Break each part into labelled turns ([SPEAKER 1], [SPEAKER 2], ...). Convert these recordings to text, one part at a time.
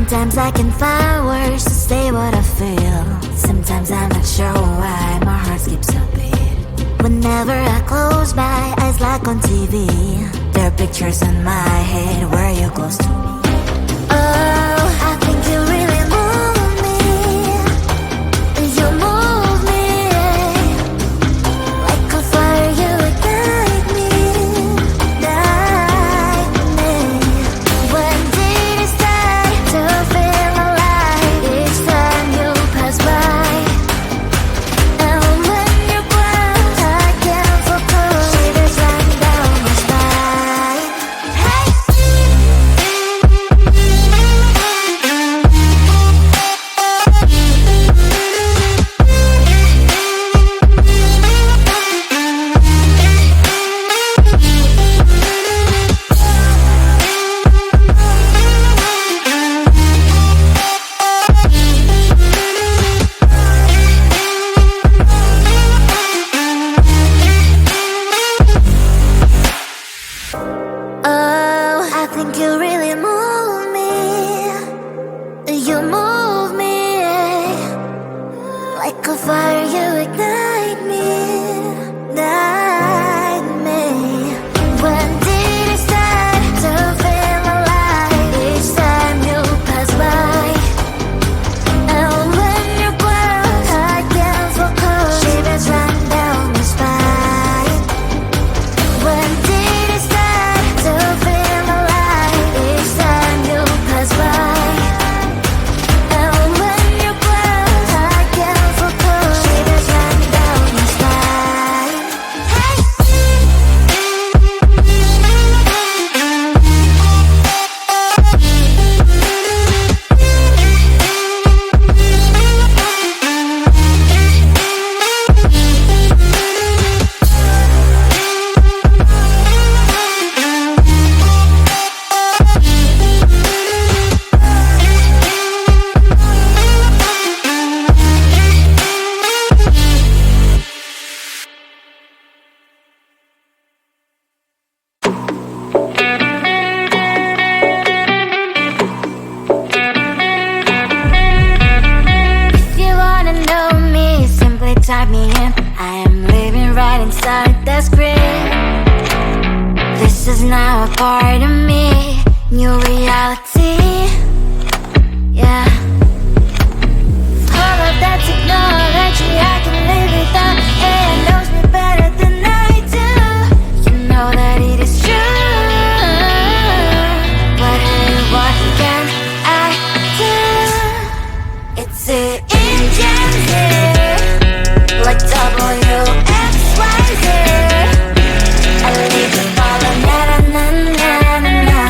[SPEAKER 1] Sometimes I can find words to say what I feel. Sometimes I'm not sure why my heart skips a beat. Whenever I close my eyes like on TV, there are pictures in my head where you're close to me. Oh, I think you really move me. You move me like a fire, you ignite me, ignite me. When did it start to feel alive? Each time you pass by, and when you close, I can't focus. Shivers run down my spine. Hey. Oh, I think you really move me. You move me like a fire, you ignite me, ignite me. When did it start to feel alive? Each time you pass by, and when you close, I can't focus. Shivers run down my spine. When did it start to feel alive? Each time you pass by, and when you close, I can't focus. Shivers run down my spine. Hey. If you wanna know me, simply type me in. I am living right inside the screen. This is now a part of me, new reality. Yeah. All of that technology, I can live without. AI knows me better than I do. You know that it is true. But hey, what can I do? It's the engine here, like WXYZ. I leave the falling, na na na na na na.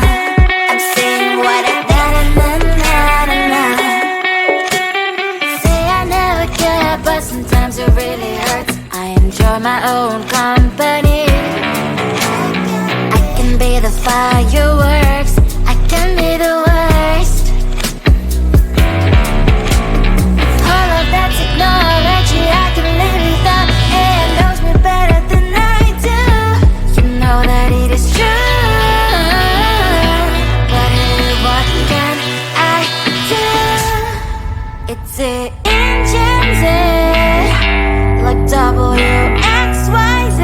[SPEAKER 1] I'm saying what I na na na na na. Say I never care, but sometimes it really hurts. I enjoy my own company. I can be the fireworks, I can be the worst. All of that technology, I can live without. AI knows me better than I do. You know that it is true. But hey, what can I do? It's the engines, like WXYZ.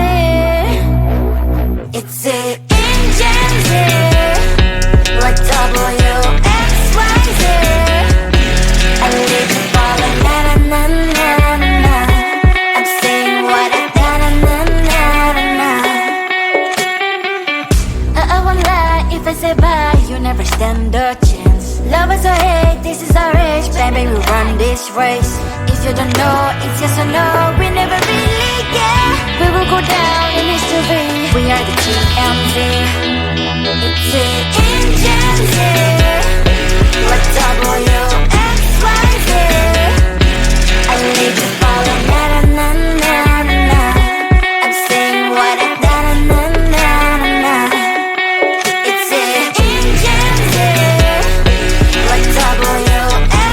[SPEAKER 1] It's the engines, like WXYZ. I live in falling, na na na na na na. I'm saying what I na na na na na na. I won't lie if I say bye, you never stand a chance. Love us or hate, this is our age, baby, we run this race. If you don't know, it's yes or no, we never really care. We will go down in history, we are the TMZ. It's the engines, like WXYZ. I leave you falling, na na na na na na. I'm saying what I na na na na na na. It's the engines, like WXYZ.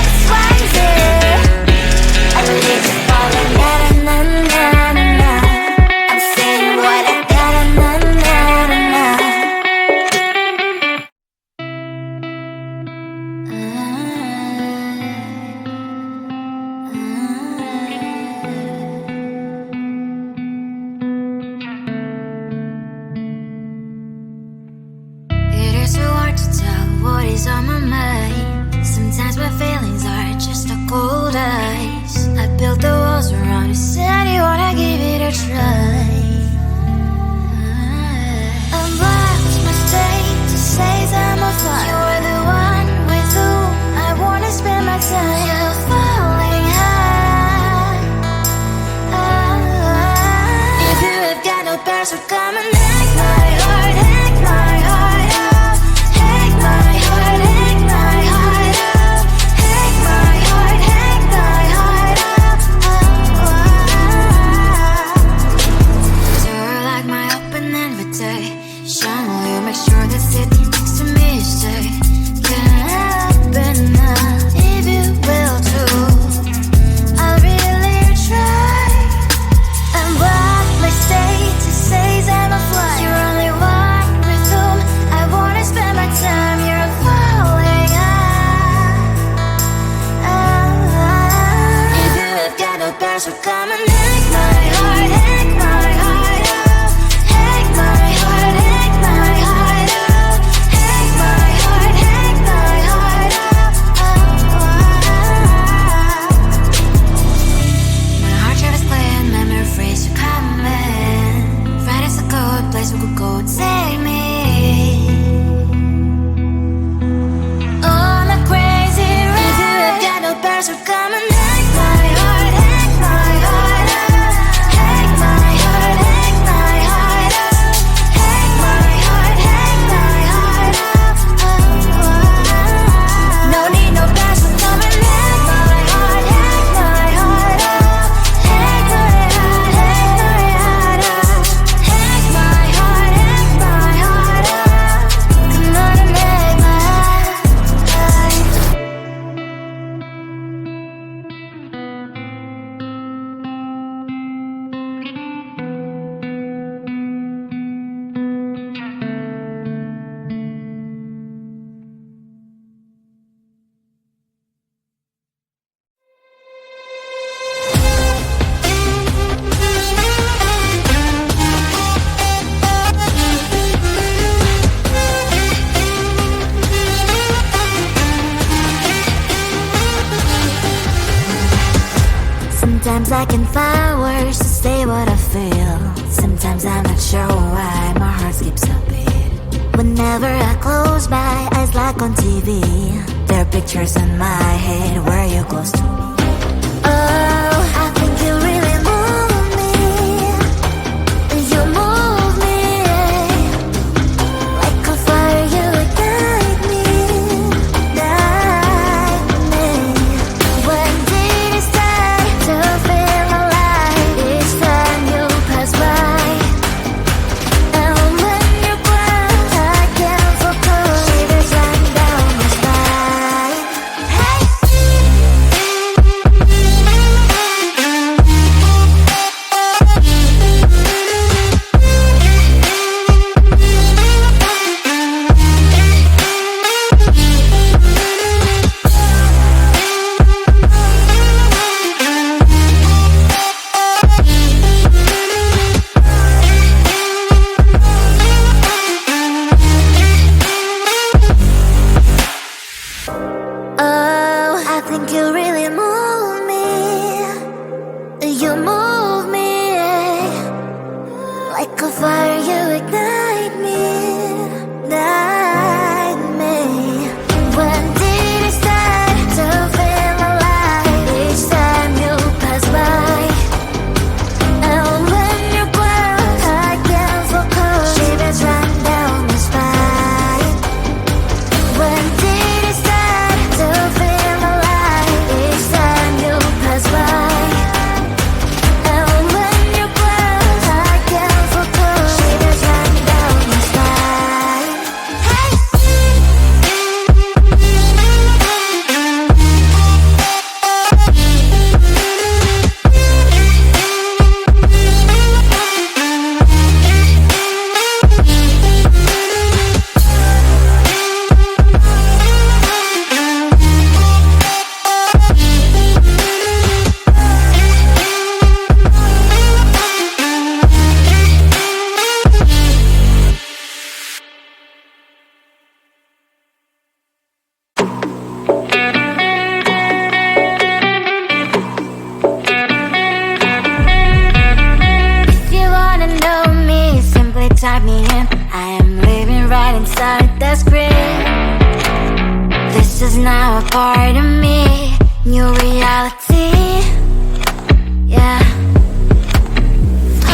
[SPEAKER 1] I leave you falling, na na na na na na. I'm saying what I na na na na na na. Sometimes I can find words to say what I feel. Sometimes I'm not sure why my heart skips a beat. Whenever I close my eyes like on TV, there are pictures in my head where you're close to me. Oh, I think you really move me. You move me like a fire, you ignite me, ignite me. When did it start to feel alive? Each time you pass by, and when you cry, I can't focus. Shivers run down my spine. Hey. Oh, I think you really move me. You move me like a fire, you ignite me, ignite me. When did it start to feel alive? Each time you pass by, and when you close, I can't focus. Shivers run down my spine. When did it start to feel alive? Each time you pass by, and when you close, I can't focus. Shivers run down my spine. Hey. If you wanna know me, simply type me in. I am living right inside the screen. This is now a part of me, new reality. Yeah.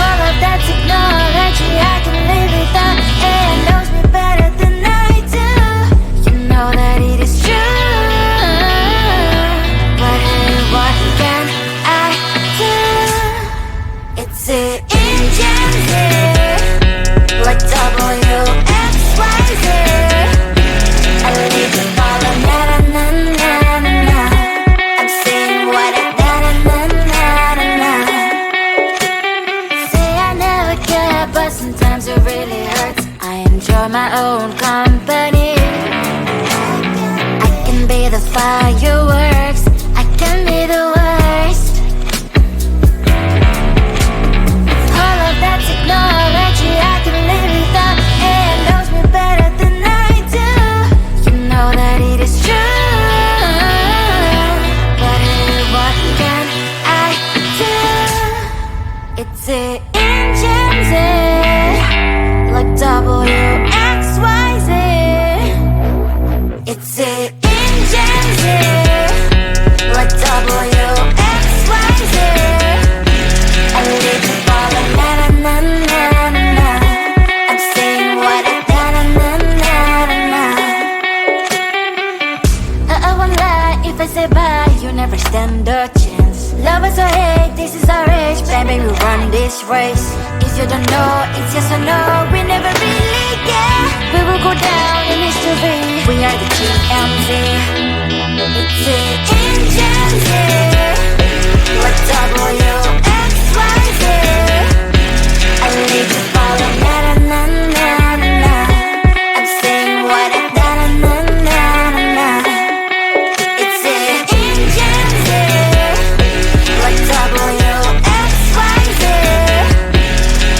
[SPEAKER 1] All of that technology, I can live without. It knows me better than I do. You know that it is true. But hey, what can I do? It's the engine here, like WXYZ. I live to follow, na na na na na na. I'm saying what I na na na na na na. Say I never care, but sometimes it really hurts. I enjoy my own company. I can be the fireworks, I can be the worst. All of that technology, I can live without. It knows me better than I do. You know that it is true. But hey, what can I do? It's the engines, like WXYZ. It's the engines, like WXYZ. I live to follow, na na na na na na. I'm saying what I na na na na na na. I won't lie if I say bye, you never stand a chance. Love us or hate, this is our age, baby, we run this race. If you don't know, it's yes or no, we never really get. We will go down in history, we are the TMZ. It's the engines, like WXYZ. I live to follow, na na na na na na. I'm saying what I na na na na na na. It's the engines, like WXYZ.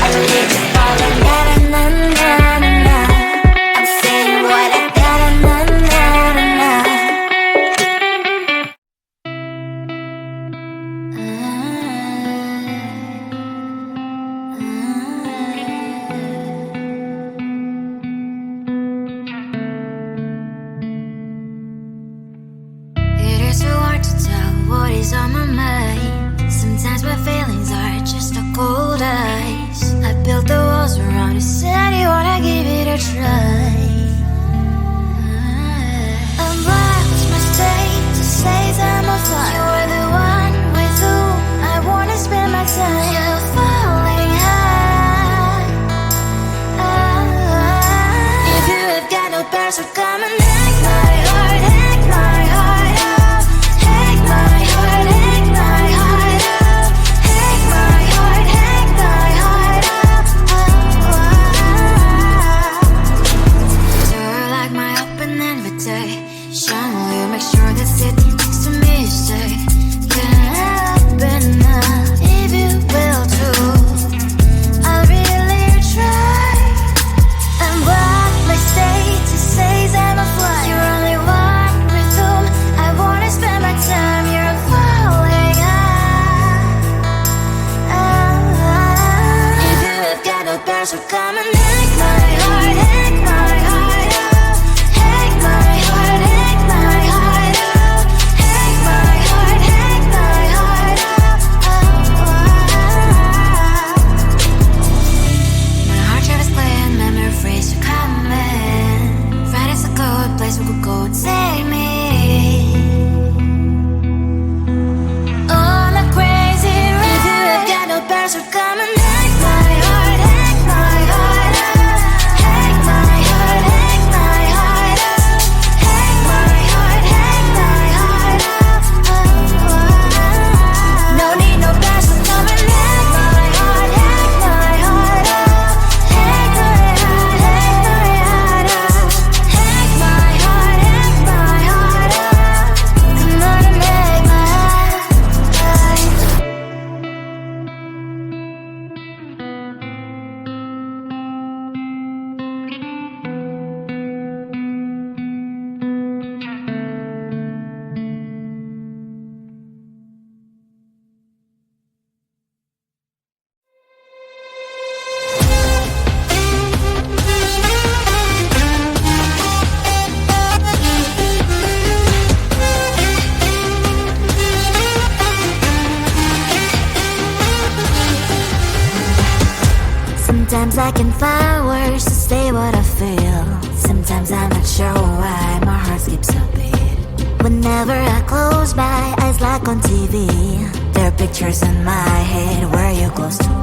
[SPEAKER 1] I live to follow, na na na na na na. I'm saying what I na na na na na na. always on my mind. Sometimes my feelings are just a cold ice. I built the walls around you, said you wanna give it a try. I'm watch my state to say I'm a fly. You're the one with whom I wanna spend my time. You're falling high. If you have got no bears, so come and hack my heart, hack my heart out. Hack my heart, hack my heart out. Hack my heart, hack my heart out. You're like my open invitation. You make sure that sitting next to me is safe. Can happen now, if you will too. I'll really try. And what my status says I'm a fly. You're only one with whom I wanna spend my time. You're falling high. If you have got no bears, so come and hack my heart, hack my heart out. Hack my heart, hack my heart out. Hack my heart, hack my heart out. My heart tried to play and memory freeze, you coming. Find us a good place we could go and take me. On a crazy ride. If you have got no bears, so come and hack my heart, hack my heart out. Hack my heart, hack my heart out. Hack my heart, hack my heart out. No need no bears, so come and hack my heart, hack my heart out. Hack my heart, hack my heart out. Hack my heart, hack my heart out. Come on and make my heart. Sometimes I can find words to say what I feel. Sometimes I'm not sure why my heart skips a beat. Whenever I close my eyes like on TV, there are pictures in my head where you're close to me.